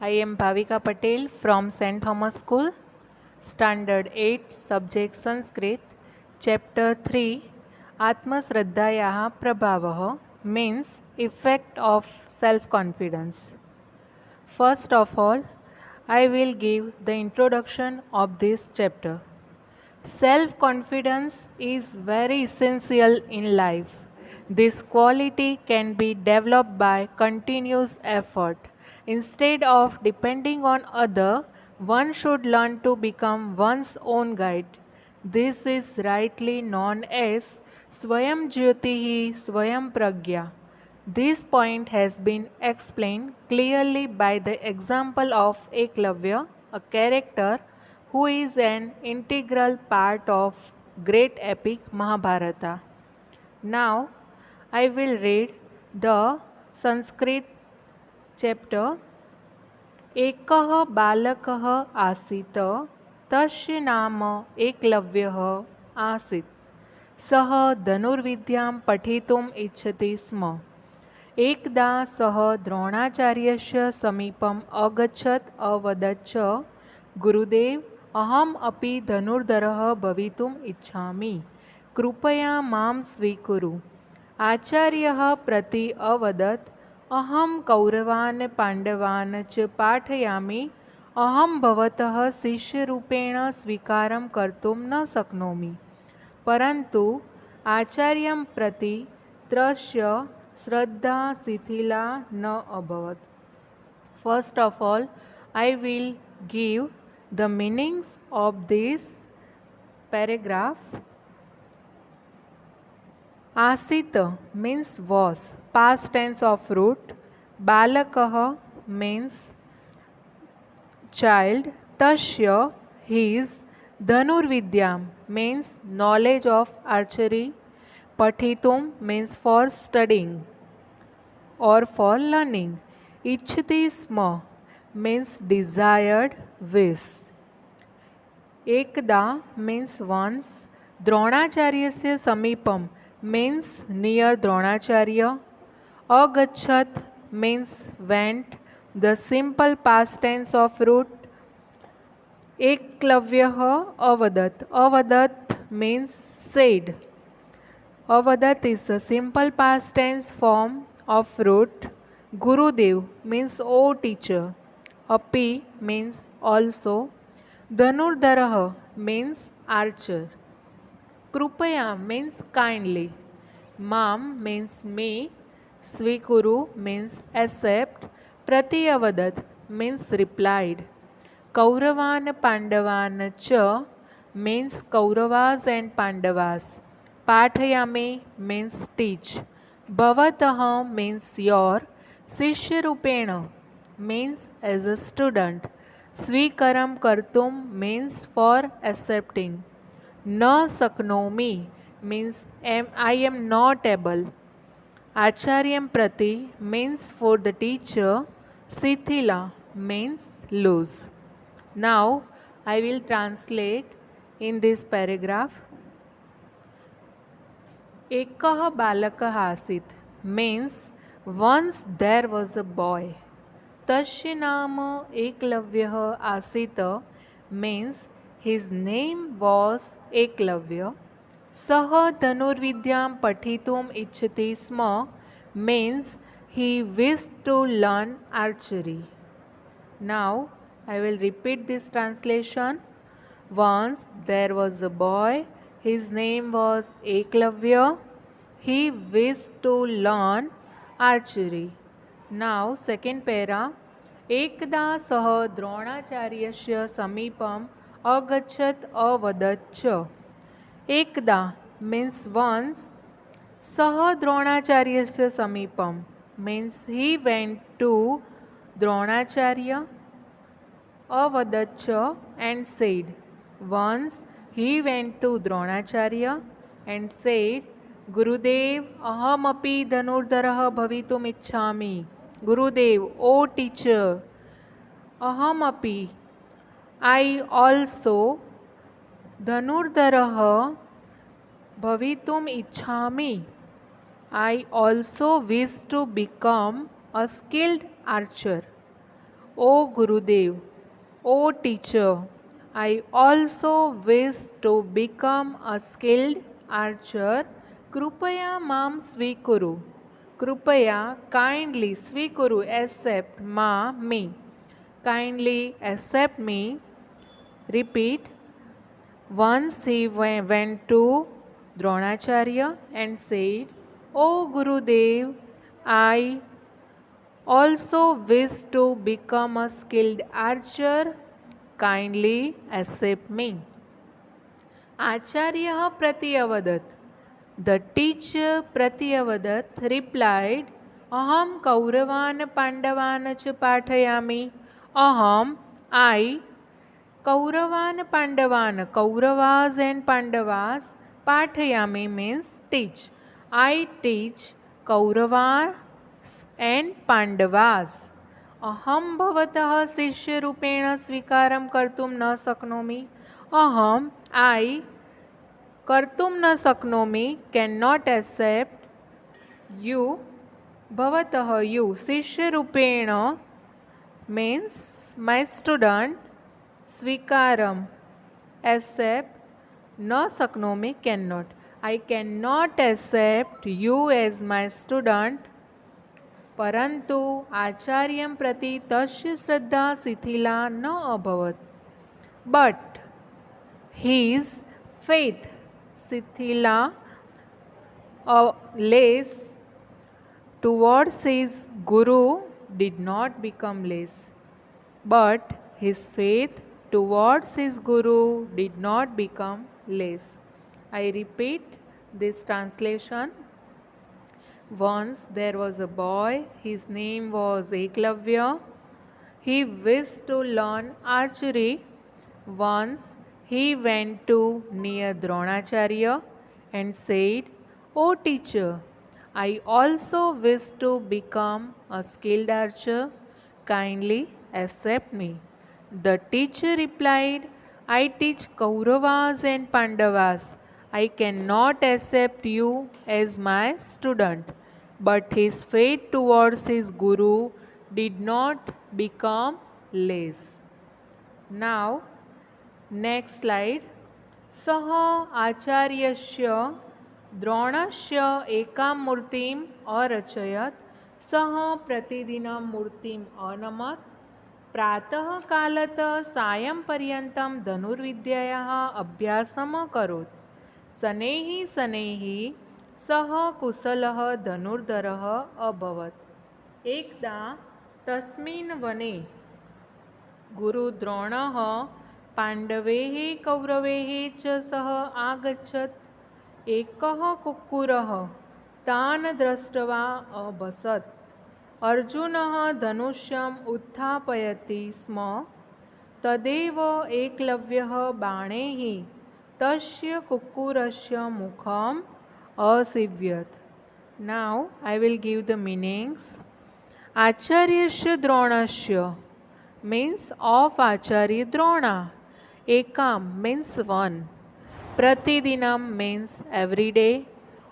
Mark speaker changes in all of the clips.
Speaker 1: I am Bhavika Patel from St. Thomas School, Standard 8, Subject Sanskrit, Chapter 3, Atmasraddhayaha Prabhavah means effect of self-confidence. First of all, I will give the introduction of this chapter. Self confidence is very essential in life. This quality can be developed by continuous effort. Instead of depending on other, one should learn to become one's own guide. This is rightly known as Swayam Jyotihi Swayam Pragya. This point has been explained clearly by the example of Eklavya, a character who is an integral part of great epic Mahabharata. Now I will read the Sanskrit chapter. एकः बालकः आसीत् तस्य नाम एकलव्यः आसीत् सः धनुर्विद्यां पठितुम् इच्छति स्म एकदा सः द्रोणाचार्यस्य समीपम् अगच्छत् अवदत् च गुरुदेव अहम् अपि धनुर्धरः भवितुम् इच्छामि कृपया मां स्वीकुरु आचार्यः प्रति अवदत् अहं कौरवान् पाण्डवान् च पाठयामि अहं भवतः शिष्यरूपेण स्वीकारं कर्तुं न शक्नोमि परन्तु आचार्यं प्रति तस्य श्रद्धा शिथिला न अभवत्. First of all, I will give the meanings of this paragraph. Asita means was, past tense of root. Balakah means child. Tasya, his. Dhanurvidyam means knowledge of archery. Pathitum means for studying or for learning. Ichhati sma means desired, wish. Ekda means once. Dronacharya samipam means near Dronacharya. Agachat means went. The simple past tense of root. Eklavyaha avadat. Avadat means said. Avadat is the simple past tense form of root. Gurudev means O teacher. Api means also. Dhanurdharaha means archer. Krupaya means kindly. Mam means me. Svikuru means accept. Pratiyavadat means replied. Kauravan Pandavan cha means Kauravas and Pandavas. Pathayami means teach. Bhavataha means your. Sishyarupena means as a student. Swikaram kartum means for accepting. Na saknomi means I am not able. Acharyam prati means for the teacher. Sithila means loose. Now I will translate in this paragraph. Ekah balakah asit means once there was a boy. Tasya nama Eklavyaha asita means his name was Eklavya. Saha dhanurvidyam pathitum ichhati sma means he wished to learn archery. Now I will repeat this translation. Once there was a boy, his name was Eklavya. He wished to learn archery. Now second para. Ekda sah द्रोणाचार्यस्य समीपम agachat avadat cha. Ekda means once. Sah द्रोणाचार्यस्य samipam means he went to Dronacharya. Avadacha and said. Once he went to Dronacharya and said, Gurudev, aham api dhanurdharaha bhavitum ichhami. Gurudev, O teacher, aham api, I also dhanurdharaha bhavitum ichhami. I also wish to become a skilled archer. O Gurudev, O teacher, I also wish to become a skilled archer. Krupaya mam svikuru. Krupaya kindly svikuru, accept me. Kindly accept me. Repeat. Once he went to Dronacharya and said, O Gurudev, I also wish to become a skilled archer. Kindly accept me. Acharya Pratyavadat. The teacher Pratyavadat replied, Aham Kauravan Pandavan ch Pathayami. Aham, I, Kauravan Pandavan, Kauravas and Pandavas, Pathayami means teach. I teach Kauravas and Pandavas. Aham bhavatah शिष्य रूपेण स्वीकारं कर्तुं न शक्नोमि. Aham, I, कर्तुं न शक्नोमि, cannot accept you, bhavatah you, शिष्य रूपेण means my student, स्वीकारम accept, न शक्नोमि cannot. I cannot accept you as my student. परंतु आचार्यं प्रति तस्य श्रद्धा शिथिला न अभवत्. But his faith शिथिला less towards his guru did not become less. But his faith towards his guru did not become less. I repeat this translation. Once there was a boy, his name was Eklavya. He wished to learn archery. Once he went to near Dronacharya and said, O teacher, I also wish to become a skilled archer. Kindly accept me. The teacher replied, I teach Kauravas and Pandavas. I cannot accept you as my student. But his faith towards his guru did not become less. Now, next slide. Sah acharyasya द्रोणस्य एकां मूर्तिम् अरचयत्. सः प्रतिदिनं मूर्तिम् अनमत्. प्रातः कालत सायंपर्यन्तं धनुर्विद्यायाः अभ्यासम् अकरोत्. शनैः शनैः सः कुशलः धनुर्धरः अभवत्. एकदा तस्मिन् वने गुरुद्रोणः पाण्डवैः कौरवैः च सह आगच्छत्. एकः कुक्कुरः तान् दृष्ट्वा अभसत्. अर्जुनः धनुष्यम् उत्थापयति स्म. तदेव एकलव्यः बाणैः तस्य कुक्कुरस्य मुखम् असीव्यत्. Now I will give the meanings. Acharyasya Dronasya means of Acharya Drona. Ekam means one. Pratidinam means every day.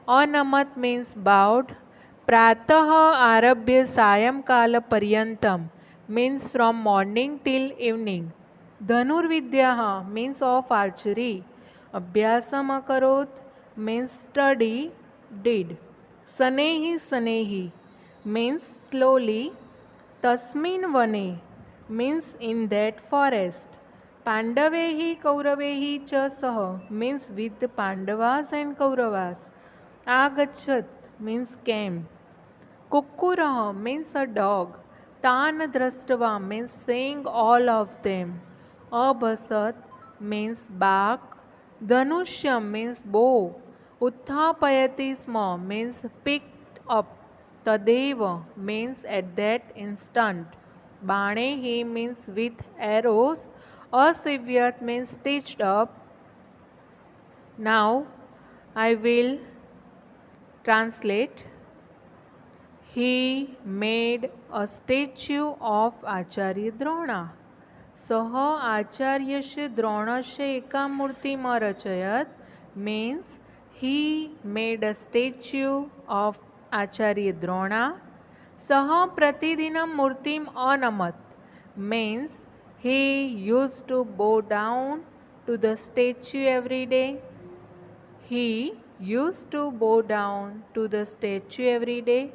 Speaker 1: Anamat means bowed. Pratah arabhya sayam kala paryantam means from morning till evening. Dhanurvidyaha means of archery. Abhyasam akarot means study, did. Sanehi sanehi means slowly. Tasmin vane means in that forest. Pandavehi Kauravehi cha sah means with the Pandavas and Kauravas. Agachat means came. Kukkuraha means a dog. Tan drastava means seeing all of them. Abhasat means back. Dhanushyam means bow. Utthapayati sma means picked up. Tadeva means at that instant. Banehi means with arrows. Asivyat means stitched up. Now I will translate. He made a statue of Acharya Drona. Sah Acharyasya Dronasya ekam murtim arachayat means he made a statue of Acharya Drona. Sah pratidinam murtim anamat means he used to bow down to the statue every day. He used to bow down to the statue every day.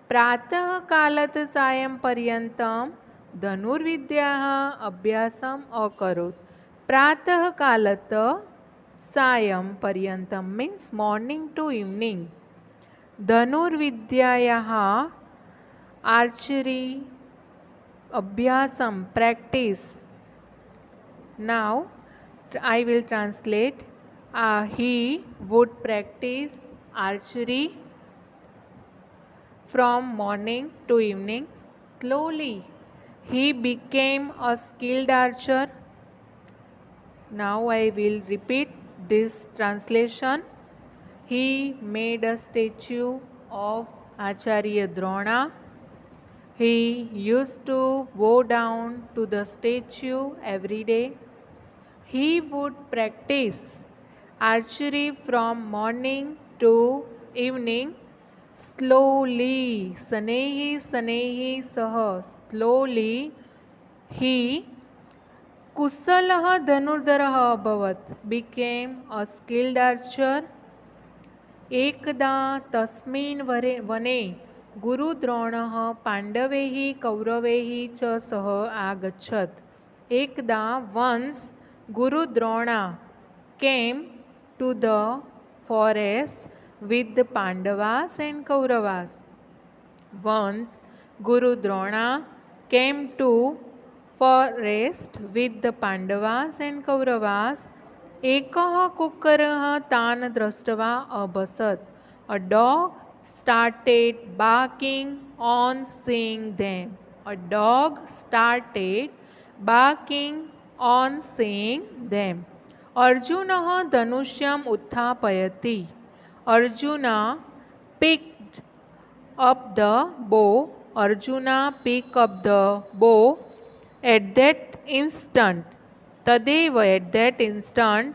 Speaker 1: प्रातः कालत सायं पर्यन्तं धनुर्विद्याः अभ्यासम् अकरोत्. प्रातः कालत सायं पर्यन्तं means morning to evening. धनुर्विद्यायाः archery abhyasam practice. Now I will translate. He would practice archery from morning to evening. Slowly he became a skilled archer. Now I will repeat this translation. He made a statue of Acharya Drona. He used to bow down to the statue every day. He would practice archery from morning to evening. Slowly, sanehi sanehi sah, slowly he kusalah dhanurdarah abhavat, became a skilled archer. एकदा तस्मिन् वने गुरुद्रोणः पाण्डवैः कौरवैः च सह आगच्छत्. एकदा once Gurudrona came to the forest with the Pandavas and Kauravas. Once Gurudrona came to forest with the Pandavas and Kauravas. एकः कुक्करः तान् दृष्ट्वा अभसत्. A dog started barking on seeing them. A dog started barking on seeing them. अर्जुनः धनुष्यम् उत्थापयति. Arjuna picked up the bow. Arjuna picked up the bow. At that instant, तदेव at that instant,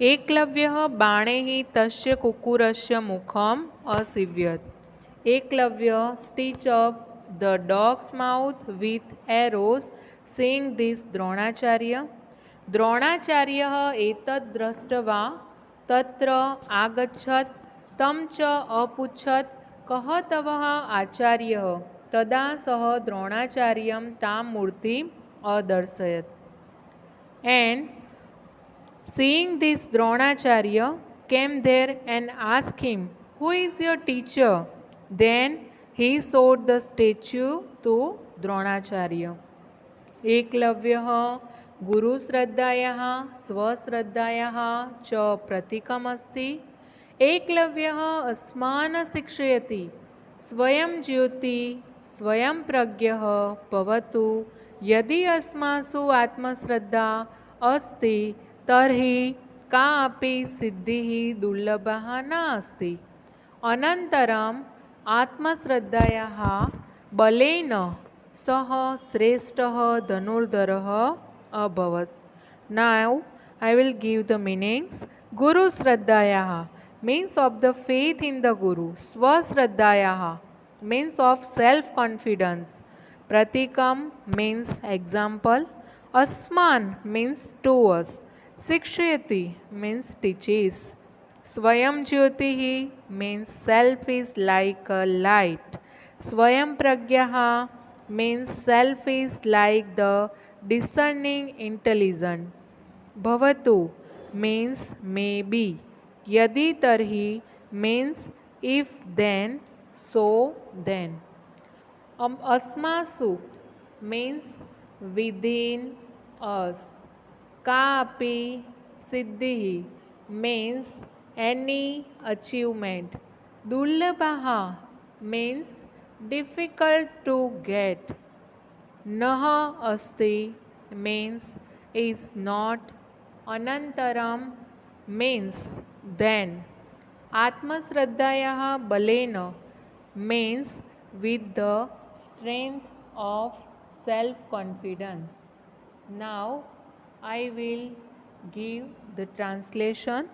Speaker 1: एकलव्यः बाणैः तस्य कुक्कुरस्य मुखम् असीव्यत्. Eklavya stitched up the dog's mouth with arrows. Seeing this, Dronacharya एतत् दृष्ट्वा तत्र आगच्छत्. तं च अपृच्छत् कः तव आचार्यः. तदा सः द्रोणाचार्यं तां मूर्तिम् अदर्शयत्. And seeing this, Dronacharya came there and asked him, "Who is your teacher?" Then he showed the statue to Dronacharya. एकलव्यः गुरुश्रद्धायाः स्वश्रद्धायाः च प्रतीकमस्ति. एकलव्यः अस्मान् शिक्षयति. स्वयं ज्योति स्वयं प्रज्ञः भवतु. यदि अस्मासु आत्मश्रद्धा अस्ति तर्हि कापि सिद्धिः दुर्लभा नास्ति. अनन्तरम् आत्मश्रद्धायाः बलेन सः श्रेष्ठः धनुर्धरः अभवत्. Now I will give the meanings. Guru Shraddhayaha means of the faith in the Guru. Swashraddhayaha means of self-confidence. Pratikam means example. Asman means to us. Shikshayati means teaches. Swayam Jyotihi means self is like a light. Swayam Pragyaha means self is like the discerning intelligent. Bhavatu means maybe. Yadi tarhi means if then, so then. Asmasu means within us. Kapi siddhi means any achievement. Dullabhaha means difficult to get. Naha asti means is not. Anantaram means then. Atmasraddhayaha balena means with the strength of self-confidence. Now I will give the translation.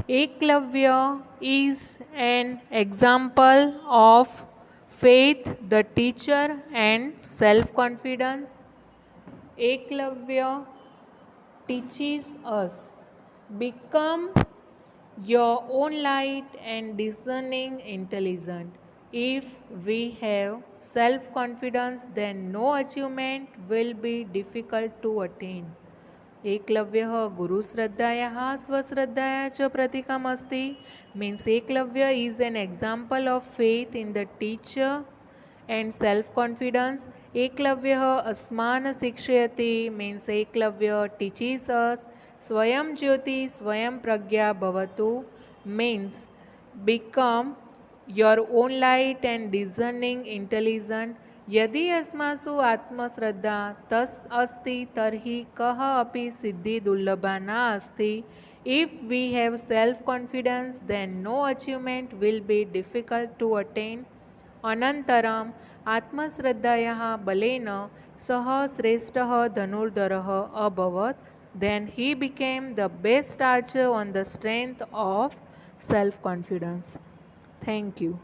Speaker 1: Eklavya is an example of faith, the teacher, and self-confidence. Eklavya teaches us, become your own light and discerning intelligent. If we have self-confidence, then no achievement will be difficult to attain. एकलव्यः गुरुश्रद्धायाः स्वश्रद्धाया च प्रतीकम् अस्ति. Means Eklavya is an example of faith in the teacher and self-confidence. एकलव्यः अस्मान् शिक्षयति means Eklavya teaches us. स्वयं ज्योति स्वयं प्रज्ञा भवतु means become your own light and discerning intelligent. यदि अस्मासु आत्मश्रद्धा तस् अस्ति तर्हि कः अपि सिद्धि दुर्लभा नास्ति. If we have self-confidence, then no achievement will be difficult to attain. अनन्तरम् आत्मश्रद्धायाः बलेन सः श्रेष्ठः धनुर्धरः अभवत्. Then he became the best archer on the strength of self-confidence. Thank you.